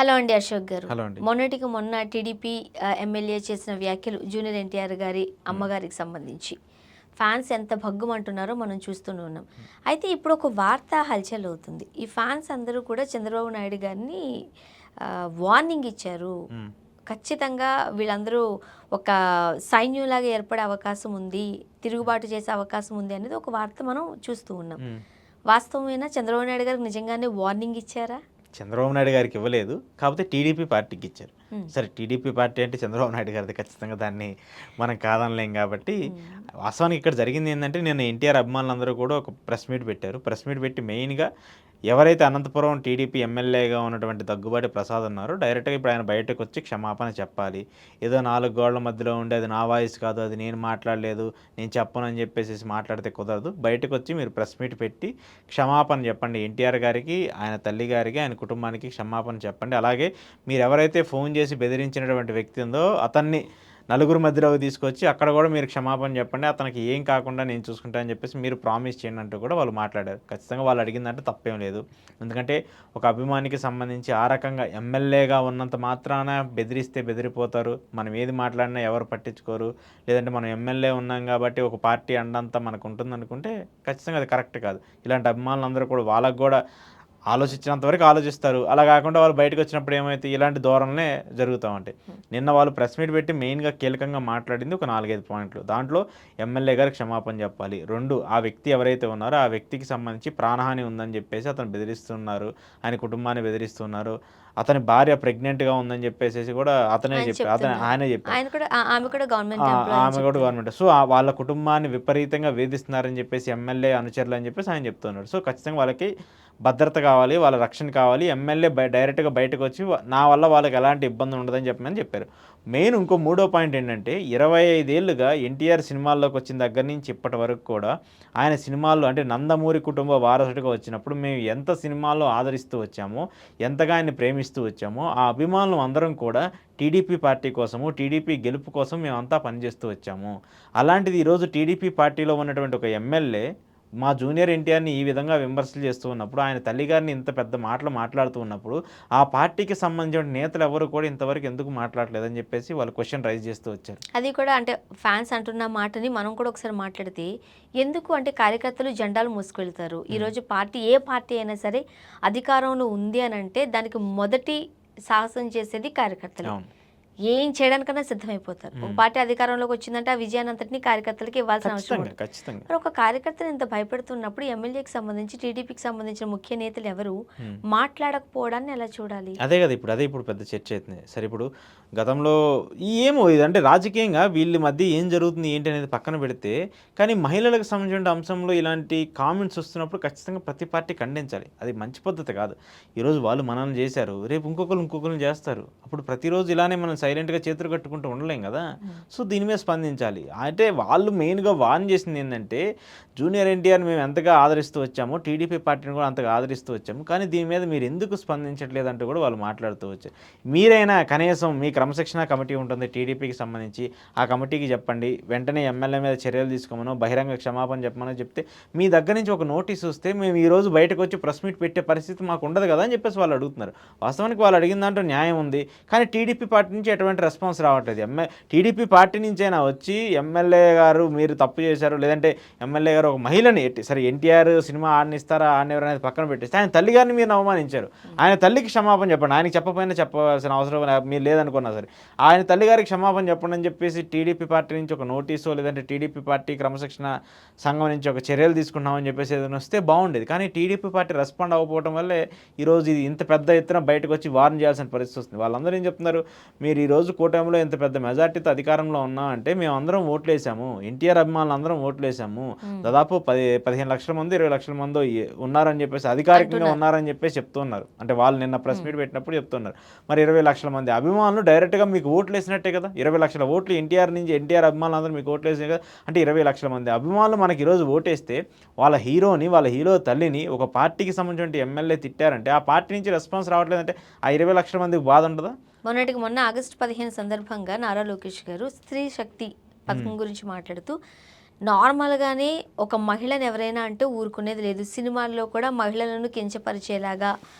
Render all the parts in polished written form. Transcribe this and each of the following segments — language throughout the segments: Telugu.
హలో అండి అశోక్ గారు. హలో అండి. మొన్నటికి మొన్న టీడీపీ ఎమ్మెల్యే చేసిన వ్యాఖ్యలు జూనియర్ ఎన్టీఆర్ గారి అమ్మగారికి సంబంధించి ఫ్యాన్స్ ఎంత భగ్గుమంటున్నారో మనం చూస్తూనే ఉన్నాం. అయితే ఇప్పుడు ఒక వార్త హల్చల్ అవుతుంది. ఈ ఫ్యాన్స్ అందరూ కూడా చంద్రబాబు నాయుడు గారిని వార్నింగ్ ఇచ్చారు. హ్మ్. ఖచ్చితంగా వీళ్ళందరూ ఒక సైన్యంలాగా ఏర్పడే అవకాశం ఉంది, తిరుగుబాటు చేసే అవకాశం ఉంది అనేది ఒక వార్త మనం చూస్తూ ఉన్నాం. హ్మ్. వాస్తవమేనా? చంద్రబాబు నాయుడు గారికి నిజంగానే వార్నింగ్ ఇచ్చారా? చంద్రబాబు నాయుడు గారికి ఇవ్వలేదు. కాకపోతే టీడీపీ పార్టీకి ఇచ్చారు. హ్మ్. సరే టీడీపీ పార్టీ అంటే చంద్రబాబు నాయుడు గారిది ఖచ్చితంగా దాన్ని మనం కాదనలేం కాబట్టి, వాస్తవానికి ఇక్కడ జరిగిందేందంటే నిన్న ఎన్టీఆర్ అభిమానులందరూ కూడా ఒక ప్రెస్ మీట్ పెట్టారు. ప్రెస్ మీట్ పెట్టి మెయిన్‌గా ఎవరైతే అనంతపురం టీడీపీ ఎమ్మెల్యేగా ఉన్నటువంటి దగ్గుబాటి ప్రసాద్ ఉన్నారో డైరెక్ట్‌గా ఇప్పుడు ఆయన బయటకొచ్చి క్షమాపణ చెప్పాలి. ఏదో 4 గోడల మధ్యలో ఉండి అది నా వాయిస్ కాదు, అది నేను మాట్లాడలేదు, నేను చెప్పను అని చెప్పేసేసి మాట్లాడితే కుదరదు. బయటకొచ్చి మీరు ప్రెస్ మీట్ పెట్టి క్షమాపణ చెప్పండి. ఎన్టీఆర్ గారికి, ఆయన తల్లి గారికి, ఆయన కుటుంబానికి క్షమాపణ చెప్పండి. అలాగే మీరెవరైతే ఫోన్ చేసి బెదిరించినటువంటి వ్యక్తి ఉందో అతన్ని నలుగురు మధ్యలోకి తీసుకొచ్చి అక్కడ కూడా మీరు క్షమాపణ చెప్పండి. అతనికి ఏం కాకుండా నేను చూసుకుంటా అని చెప్పేసి మీరు ప్రామిస్ చేయండి అంటూ కూడా వాళ్ళు మాట్లాడారు. ఖచ్చితంగా వాళ్ళు అడిగిందంటే తప్పేం లేదు. ఎందుకంటే ఒక అభిమానికి సంబంధించి ఆ రకంగా ఎమ్మెల్యేగా ఉన్నంత మాత్రాన బెదిరిస్తే బెదిరిపోతారు. మనం ఏది మాట్లాడినా ఎవరు పట్టించుకోరు. లేదంటే మనం ఎమ్మెల్యే ఉన్నాం కాబట్టి ఒక పార్టీ అండంతా మనకు ఉంటుందనుకుంటే ఖచ్చితంగా అది కరెక్ట్ కాదు. ఇలాంటి అభిమానులందరూ కూడా వాళ్ళకు కూడా ఆలోచించినంత వరకు ఆలోచిస్తారు. అలా కాకుండా వాళ్ళు బయటకొచ్చినప్పుడు ఏమైతే ఇలాంటి ధోరణులే జరుగుతా ఉంటాయి. నిన్న వాళ్ళు ప్రెస్ మీట్ పెట్టి మెయిన్‌గా కీలకంగా మాట్లాడింది ఒక 4, 5 పాయింట్లు. దాంట్లో ఎమ్మెల్యే గారికి క్షమాపణ చెప్పాలి. 2 ఆ వ్యక్తి ఎవరైతే ఉన్నారో ఆ వ్యక్తికి సంబంధించి ప్రాణహాని ఉందని చెప్పేసి అతను బెదిరిస్తున్నారు. ఆయన కుటుంబాన్ని బెదిరిస్తున్నారు. అతని భార్య ప్రెగ్నెంట్‌గా ఉందని చెప్పేసేసి కూడా ఆయన ఆయనే చెప్తున్నారు. చెప్పారు. ఆయన కూడా ఆమె కూడా గవర్నమెంట్ ఎంప్లాయీ అని ఆమె కూడా చెప్తున్నారు. గవర్నమెంట్. సో, వాళ్ళ కుటుంబాన్ని విపరీతంగా వేధిస్తున్నారని చెప్పేసి ఎమ్మెల్యే అనుచరులు అని చెప్పేసి ఆయన చెప్తున్నాడు. సో, ఖచ్చితంగా వాళ్ళకి భద్రత కావాలి, వాళ్ళ రక్షణ కావాలి. ఎమ్మెల్యే డైరెక్ట్‌గా బయటకొచ్చి నా వల్ల వాళ్ళకి ఎలాంటి ఇబ్బంది ఉండదని చెప్పారు. మెయిన్ ఇంకో మూడో పాయింట్ ఏంటంటే 25 ఏళ్లుగా ఎన్టీఆర్ సినిమాల్లోకి వచ్చిన దగ్గర నుంచి ఇప్పటి వరకు కూడా ఆయన సినిమాల్లో అంటే నందమూరి కుటుంబ వారసుడిగా వచ్చినప్పుడు మేము ఎంత సినిమాల్లో ఆదరిస్తూ వచ్చామో, ఎంతగా ఆయన్ని ప్రేమిస్తూ వచ్చామో, ఆ అభిమానులు అందరం కూడా టీడీపీ పార్టీ కోసము, టీడీపీ గెలుపు కోసం మేమంతా పనిచేస్తూ వచ్చాము. అలాంటిది ఈరోజు టీడీపీ పార్టీలో ఉన్నటువంటి ఒక ఎమ్మెల్యే మా జూనియర్ ఎన్టీఆర్‌ని ఈ విధంగా విమర్శలు చేస్తూ ఉన్నప్పుడు, ఆయన తల్లిగారిని ఇంత పెద్ద మాటలు మాట్లాడుతూ ఉన్నప్పుడు, ఆ పార్టీకి సంబంధించిన నేతలు ఎవరు కూడా ఇంతవరకు ఎందుకు మాట్లాడలేదని చెప్పేసి వాళ్ళు క్వెషన్ రైజ్ చేస్తూ వచ్చారు. అది కూడా అంటే ఫ్యాన్స్ అంటున్న మాటని మనం కూడా ఒకసారి మాట్లాడితే, ఎందుకు అంటే కార్యకర్తలు జెండాలు మోసుకెళ్తారు. ఈరోజు ఏ పార్టీ అయినా సరే అధికారంలో ఉంది అనంటే దానికి మొదటి సాహసం చేసేది కార్యకర్తలే. అవును. ఏం చేయడానికన్నా సిద్ధమైపోతారు. ఒక పార్టీ అధికారంలోకి వచ్చిందంటే ఆ విజయాన్ని అంతటిని కార్యకర్తలకి ఇవ్వాల్సిన అవసరం ఖచ్చితంగా, ఉంటుంది. ఖచ్చితంగా. మరి ఒక కార్యకర్తను ఇంత భయపెడుతున్నప్పుడు ఎమ్మెల్యేకి సంబంధించి టీడీపీకి సంబంధించిన ముఖ్య నేతలు ఎవరు మాట్లాడకపోవడాన్ని ఎలా చూడాలి? అదే కదా! అదే ఇప్పుడు పెద్ద చర్చ అయితుంది. సరే ఇప్పుడు గతంలో ఏమో ఇదంటే రాజకీయంగా వీళ్ళ మధ్య ఏం జరుగుతుంది ఏంటి అనేది పక్కన పెడితే, కానీ మహిళలకు సంబంధించిన అంశంలో ఇలాంటి కామెంట్స్ వస్తున్నప్పుడు ఖచ్చితంగా ప్రతి పార్టీ ఖండించాలి. అది మంచి పద్ధతి కాదు. ఈరోజు వాళ్ళు మనల్ని చేశారు. రేపు ఇంకొకరిని చేస్తారు. అప్పుడు ప్రతిరోజు ఇలానే మనం సైలెంట్‌గా చేతులు కట్టుకుంటూ ఉండలేం కదా! సో, దీని మీద స్పందించాలి. అంటే వాళ్ళు మెయిన్‌గా వార్న్ చేసింది ఏందంటే, జూనియర్ ఎన్టీఆర్‌ని మేము ఎంతగా ఆదరిస్తూ వచ్చామో, టీడీపీ పార్టీని కూడా అంతగా ఆదరిస్తూ వచ్చాము. కానీ దీని మీద మీరు ఎందుకు స్పందించట్లేదంటూ కూడా వాళ్ళు మాట్లాడుతూ వచ్చారు. మీరైనా కనీసం మీ క్రమశిక్షణ కమిటీ ఉంటుంది టీడీపీకి సంబంధించి. ఆ కమిటీకి చెప్పండి. వెంటనే ఎమ్మెల్యే మీద చర్యలు తీసుకోమనో, బహిరంగ క్షమాపణ చెప్పమనో చెప్తే, మీ దగ్గర నుంచి ఒక నోటీస్ వస్తే మేము ఈరోజు బయటకొచ్చి ప్రెస్ మీట్ పెట్టే పరిస్థితి మాకు ఉండదు కదా! అని చెప్పేసి వాళ్ళు అడుగుతున్నారు. వాస్తవానికి వాళ్ళు అడిగిన దాంట్లో న్యాయం ఉంది. కానీ టీడీపీ పార్టీ నుంచి ఎటువంటి రెస్పాన్స్ రావట్లేదు. టీడీపీ పార్టీ నుంచైనా వచ్చి ఎమ్మెల్యే గారు మీరు తప్పు చేశారు, లేదంటే ఎమ్మెల్యే గారు ఒక మహిళని సరే ఎన్టీఆర్ సినిమా ఆడనిస్తారా ఆడనివ్వరు అనేది పక్కన పెట్టేస్తే ఆయన తల్లి గారిని మీరు అవమానించారు. ఆయన తల్లికి క్షమాపణ చెప్పండి. ఆయనకి చెప్పకపోయినా చెప్పవలసిన అవసరం మీరు లేదనుకున్నా సరే ఆయన తల్లి గారికి క్షమాపణ చెప్పండి అని చెప్పేసి టీడీపీ పార్టీ నుంచి ఒక నోటీసో లేదంటే టీడీపీ పార్టీ క్రమశిక్షణ సంఘం నుంచి ఒక చర్యలు తీసుకున్నామని చెప్పేసి ఏదైనా వస్తే బాగుండేది. కానీ టీడీపీ పార్టీ రెస్పాండ్ అవ్వకపోవడం వల్లే ఈరోజు ఇది ఇంత పెద్ద ఎత్తున బయటకు వచ్చి వార్న్ చేయాల్సిన పరిస్థితి వస్తుంది. వాళ్ళందరూ ఏం చెప్తున్నారు, మీరు ఈరోజు కూటమిలో ఇంత పెద్ద మెజార్టీతో అధికారంలో ఉన్నామంటే మేము అందరం ఓట్లేసాము, ఎన్టీఆర్ అభిమానులు అందరం ఓట్లేసాము, దాదాపు 15 లక్షల మంది 20 లక్షల మంది ఉన్నారని చెప్పేసి అధికారికంగా ఉన్నారని చెప్పేసి చెప్తున్నారు. అంటే వాళ్ళు నిన్న ప్రెస్ మీట్ పెట్టినప్పుడు చెప్తున్నారు. మరి 20 లక్షల మంది అభిమానులు డైరెక్ట్గా మీకు ఓట్లు వేసినట్టే కదా. 20 లక్షల ఓట్లు ఎన్టీఆర్ అభిమానులు అందరూ మీకు ఓట్లు వేసినాయి కదా. అంటే 20 లక్షల మంది అభిమానులు మనకి ఈరోజు ఓటేస్తే వాళ్ళ హీరో తల్లిని ఒక పార్టీకి సంబంధించిన ఎమ్మెల్యే తిట్టారంటే ఆ పార్టీ నుంచి రెస్పాన్స్ రావట్లేదంటే ఆ 20 లక్షల మందికి బాధ ఉండదా? మొన్న ఆగస్టు 15 సందర్భంగా నారా లోకేష్ గారు స్త్రీ శక్తి పథకం గురించి మాట్లాడుతూ నార్మల్గానే ఒక మహిళను ఎవరైనా అంటే ఊరుకునేది లేదు. సినిమాల్లో కూడా మహిళలను కించపరిచేలాగా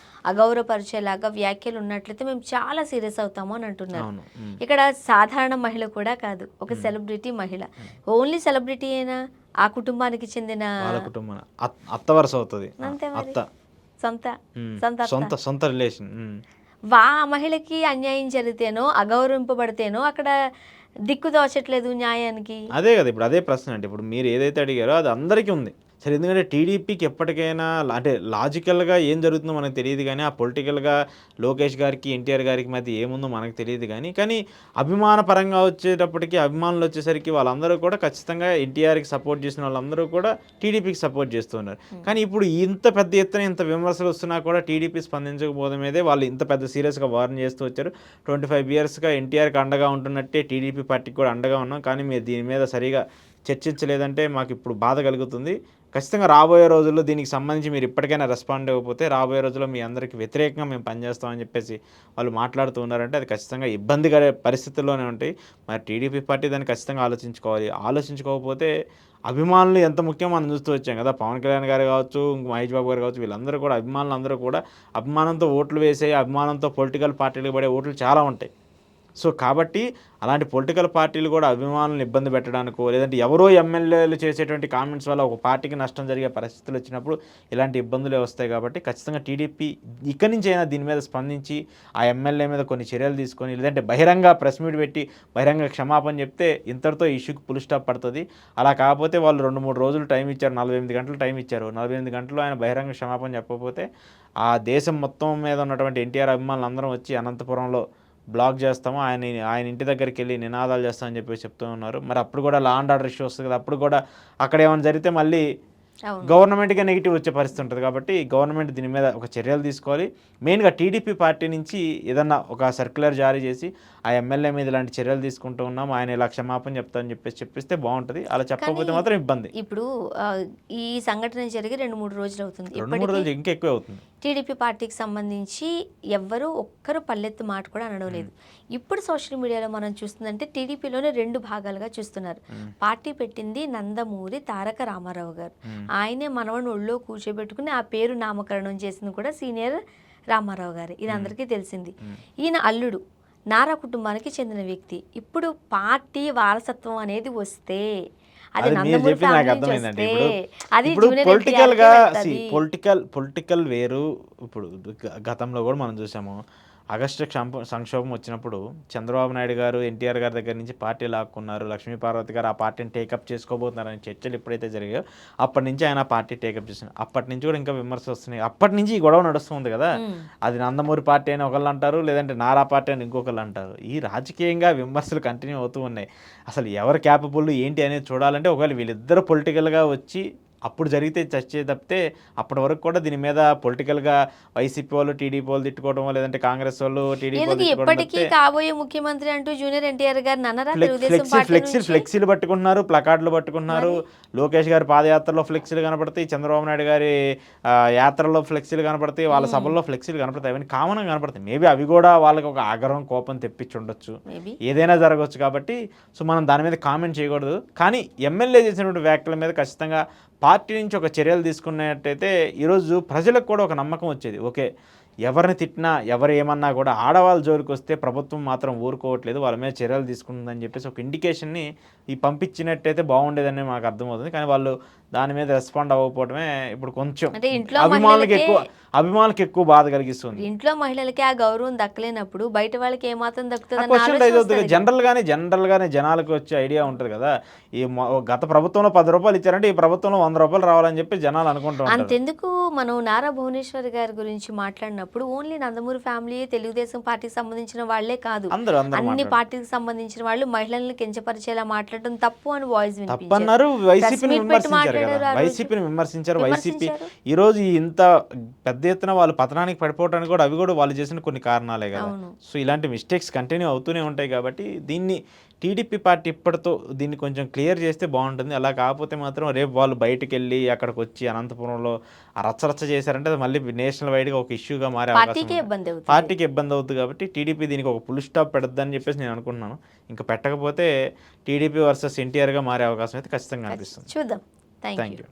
అగౌరవపరిచేలాగా వ్యాఖ్యలు ఉన్నట్లయితే మేము చాలా సీరియస్ అవుతాము అని అంటున్నారు. అవును. ఇక్కడ సాధారణ మహిళ కూడా కాదు, ఒక సెలబ్రిటీ మహిళ. ఓన్లీ సెలబ్రిటీ అయినా ఆ కుటుంబానికి చెందిన వాళ్ళ కుటుంబం అత్త వరుస అవుతుంది. అంతే మరి. అత్త సొంత సొంత అత్త. సొంత సొంత రిలేషన్. ఆ మహిళకి అన్యాయం జరిగితేనో అగౌరవింపబడితేనో అక్కడ దిక్కు దోచట్లేదు న్యాయానికి. అదే కదా ఇప్పుడు అదే ప్రశ్న. అంటే ఇప్పుడు మీరు ఏదైతే అడిగారో అది అందరికీ ఉంది. సరే, ఎందుకంటే టీడీపీకి ఎప్పటికైనా అంటే లాజికల్గా ఏం జరుగుతుందో మనకు తెలియదు, కానీ ఆ పొలిటికల్గా లోకేష్ గారికి ఎన్టీఆర్ గారికి మధ్య ఏముందో మనకు తెలియదు, కానీ అభిమాన పరంగా వచ్చేటప్పటికి అభిమానులు వచ్చేసరికి వాళ్ళందరూ కూడా ఖచ్చితంగా ఎన్టీఆర్కి సపోర్ట్ చేసిన వాళ్ళందరూ కూడా టీడీపీకి సపోర్ట్ చేస్తున్నారు. కానీ ఇప్పుడు ఇంత పెద్ద ఎత్తున ఇంత విమర్శలు వస్తున్నా కూడా టీడీపీ స్పందించకపోవడం మీదే వాళ్ళు ఇంత పెద్ద సీరియస్గా వార్న్ చేస్తూ వచ్చారు. 25 ఇయర్స్గా ఎన్టీఆర్కి అండగా ఉంటున్నట్టే టీడీపీ పార్టీకి కూడా అండగా ఉన్నాం, కానీ మీరు దీని మీద సరిగా చర్చించలేదంటే మాకు ఇప్పుడు బాధ కలుగుతుంది. ఖచ్చితంగా రాబోయే రోజుల్లో దీనికి సంబంధించి మీరు ఇప్పటికైనా రెస్పాండ్ అవ్వకపోతే రాబోయే రోజుల్లో మీ అందరికీ వ్యతిరేకంగా మేము పనిచేస్తామని చెప్పేసి వాళ్ళు మాట్లాడుతూ ఉన్నారంటే అది ఖచ్చితంగా ఇబ్బందికర పరిస్థితుల్లోనే ఉంటాయి. మరి టీడీపీ పార్టీ దాన్ని ఖచ్చితంగా ఆలోచించుకోవాలి. ఆలోచించుకోకపోతే అభిమానులు ఎంత ముఖ్యం మనం చూస్తూ వచ్చాం కదా. పవన్ కళ్యాణ్ గారు కావచ్చు, మహేష్ బాబు గారు కావచ్చు, వీళ్ళందరూ కూడా అభిమానులు అందరూ కూడా అభిమానంతో ఓట్లు వేసే, అభిమానంతో పొలిటికల్ పార్టీలకు పడే ఓట్లు చాలా ఉంటాయి. సో కాబట్టి అలాంటి పొలిటికల్ పార్టీలు కూడా అభిమానులను ఇబ్బంది పెట్టడానికో లేదంటే ఎవరో ఎమ్మెల్యేలు చేసేటువంటి కామెంట్స్ వల్ల ఒక పార్టీకి నష్టం జరిగే పరిస్థితులు వచ్చినప్పుడు ఇలాంటి ఇబ్బందులే వస్తాయి. కాబట్టి ఖచ్చితంగా టీడీపీ ఇక్కడి నుంచి అయినా దీని మీద స్పందించి ఆ ఎమ్మెల్యే మీద కొన్ని చర్యలు తీసుకొని లేదంటే బహిరంగ ప్రెస్ మీట్ పెట్టి బహిరంగ క్షమాపణ చెప్తే ఇంతటితో ఇష్యూకి ఫుల్ స్టాప్ పడుతుంది. అలా కాకపోతే వాళ్ళు 2-3 రోజులు టైం ఇచ్చారు, 48 గంటలు టైం ఇచ్చారు. 48 గంటలు ఆయన బహిరంగ క్షమాపణ చెప్పకపోతే ఆ దేశం మొత్తం మీద ఉన్నటువంటి ఎన్టీఆర్ అభిమానులు అందరం వచ్చి అనంతపురంలో బ్లాక్ చేస్తాము, ఆయన ఇంటి దగ్గరికి వెళ్ళి నినాదాలు చేస్తామని చెప్పి చెప్తూ ఉన్నారు. మరి అప్పుడు కూడా లా అండ్ ఆర్డర్ ఇష్యూ వస్తుంది కదా, అప్పుడు కూడా అక్కడ ఏమైనా జరిగితే మళ్ళీ గవర్నమెంట్గా నెగిటివ్ వచ్చే పరిస్థితి ఉంటుంది. కాబట్టి గవర్నమెంట్ దీని మీద ఒక చర్యలు తీసుకోవాలి. మెయిన్గా టీడీపీ పార్టీ నుంచి ఏదన్నా ఒక సర్క్యులర్ జారీ చేసి ఆ ఎమ్మెల్యే మీద ఇలాంటి చర్యలు తీసుకుంటూ ఉన్నాం, ఆయన ఇలా క్షమాపణ చెప్తామని చెప్పిస్తే బాగుంటుంది. అలా చెప్పకపోతే మాత్రం ఇబ్బంది. ఇప్పుడు ఈ సంఘటన జరిగి 2-3 రోజులు అవుతుంది, 2-3 రోజులు ఇంకా ఎక్కువ అవుతుంది. టీడీపీ పార్టీకి సంబంధించి ఒక్కరు పల్లెత్తు మాట కూడా అనడం లేదు. ఇప్పుడు సోషల్ మీడియాలో మనం చూస్తుందంటే టీడీపీలోనే 2 భాగాలుగా చూస్తున్నారు. పార్టీ పెట్టింది నందమూరి తారక రామారావు గారు, ఆయనే మనవని ఒళ్ళో కూర్చోబెట్టుకుని ఆ పేరు నామకరణం చేసింది కూడా సీనియర్ రామారావు గారు, ఇది అందరికీ తెలిసింది. ఈయన అల్లుడు నారా కుటుంబానికి చెందిన వ్యక్తి. ఇప్పుడు పార్టీ వారసత్వం అనేది వస్తే అది నందమూరి ఫ్యామిలీ నుంచి వస్తే అది పొలిటికల్ వేరు. ఇప్పుడు గతంలో కూడా మనం చూసాము, ఆగస్టు సంక్షోభం వచ్చినప్పుడు చంద్రబాబు నాయుడు గారు ఎన్టీఆర్ గారి దగ్గర నుంచి పార్టీ లాక్కున్నారు, లక్ష్మీపార్వతి గారు ఆ పార్టీని టేకప్ చేసుకోబోతున్నారని చర్చలు ఎప్పుడైతే జరిగాయో అప్పటి నుంచి ఆయన పార్టీ టేకప్ చేస్తున్నారు. అప్పటి నుంచి కూడా ఇంకా విమర్శలు వస్తున్నాయి. అప్పటి నుంచి ఈ గొడవ నడుస్తుంది కదా, అది నందమూరి పార్టీ అని ఒకళ్ళు అంటారు, లేదంటే నారా పార్టీ అని ఇంకొకళ్ళు అంటారు. ఈ రాజకీయంగా విమర్శలు కంటిన్యూ అవుతూ ఉన్నాయి. అసలు ఎవరు క్యాపబుల్ ఏంటి అనేది చూడాలంటే ఒకవేళ వీళ్ళిద్దరు పొలిటికల్గా వచ్చి అప్పుడు జరిగితే చర్చ తప్పితే అప్పటి వరకు కూడా దీని మీద పొలిటికల్గా వైసీపీ వాళ్ళు టీడీపీ వాళ్ళు తిట్టుకోవడం లేదంటే కాంగ్రెస్ వాళ్ళు టీడీపీ ఎప్పటికీ కాబోయే ముఖ్యమంత్రి అంటూ జూనియర్ ఎన్టీఆర్ గారు ఫ్లెక్సీలు పట్టుకుంటున్నారు, ప్లకార్డులు పట్టుకుంటున్నారు. లోకేష్ గారి పాదయాత్రలో ఫ్లెక్సీలు కనపడతాయి, చంద్రబాబు నాయుడు గారి యాత్రలో ఫ్లెక్సీలు కనపడతాయి, వాళ్ళ సభల్లో ఫ్లెక్సీలు కనపడతాయి. అవన్నీ కామన్గా కనపడతాయి. మేబీ అవి కూడా వాళ్ళకి ఒక ఆగ్రహం కోపం తెప్పించి ఉండొచ్చు, ఏదైనా జరగవచ్చు. కాబట్టి సో మనం దాని మీద కామెంట్ చేయకూడదు. కానీ ఎమ్మెల్యే చేసినటువంటి వ్యాఖ్యల మీద ఖచ్చితంగా పార్టీ నుంచి ఒక చర్యలు తీసుకున్నట్టయితే ఈరోజు ప్రజలకు కూడా ఒక నమ్మకం వచ్చేది. ఓకే, ఎవరిని తిట్టినా ఎవరు ఏమన్నా కూడా ఆడవాళ్ళ జోలికి వస్తే ప్రభుత్వం మాత్రం ఊరుకోవట్లేదు, వాళ్ళ మీద చర్యలు తీసుకుంటుందని చెప్పేసి ఒక ఇండికేషన్ని పంపించినట్టయితే బాగుండేదని మాకు అర్థమవుతుంది. కానీ వాళ్ళు దాని మీద రెస్పాండ్ అవ్వకపోవడమే ఇప్పుడు కొంచెం అభిమానులకు ఎక్కువ బాధ కలిగిస్తుంది. ఇంట్లో మహిళలకి ఆ గౌరవం దక్కలేనప్పుడు బయట వాళ్ళకి ఏమాత్రం దక్కుతుంది? జనరల్గానే జనాలకు వచ్చే ఐడియా ఉంటుంది కదా, ఈ గత ప్రభుత్వంలో 10 రూపాయలు ఇచ్చారంటే ఈ ప్రభుత్వంలో 100 రూపాయలు రావాలని చెప్పి జనాలు అనుకుంటారు. అంతెందుకు మనం నారా భువనేశ్వర్ గారి గురించి మాట్లాడినప్పుడు ఓన్లీ నందమూరి ఫ్యామిలీ తెలుగుదేశం పార్టీకి సంబంధించిన వాళ్లే కాదు, అన్ని పార్టీకి సంబంధించిన వాళ్ళు మహిళల్ని కించపరిచేలా మాట్లాడడం తప్పు అని వాయిస్ వినిపించారు. వైసీపీని విమర్శించారు. వైసీపీ ఈరోజు ఇంత పెద్ద ఎత్తున వాళ్ళు పతనానికి పడిపోవడానికి కూడా అవి కూడా వాళ్ళు చేసిన కొన్ని కారణాలే కదా. సో ఇలాంటి మిస్టేక్స్ కంటిన్యూ అవుతూనే ఉంటాయి. కాబట్టి దీన్ని టీడీపీ పార్టీ ఇప్పటితో దీన్ని కొంచెం క్లియర్ చేస్తే బాగుంటుంది. అలా కాకపోతే మాత్రం రేపు వాళ్ళు బయటకు వెళ్ళి అక్కడికి వచ్చి అనంతపురంలో రచ్చరచ్చ చేశారంటే అది మళ్ళీ నేషనల్ వైడ్గా ఒక ఇష్యూగా మారే పార్టీకి ఇబ్బంది అవుతుంది. కాబట్టి టీడీపీ దీనికి ఒక ఫుల్ స్టాప్ పెడద్దని చెప్పేసి నేను అనుకుంటున్నాను. ఇంకా పెట్టకపోతే టీడీపీ వర్సెస్ ఎన్టీఆర్గా మారే అవకాశం అయితే ఖచ్చితంగా అనిపిస్తుంది. చూద్దాం. Thank you.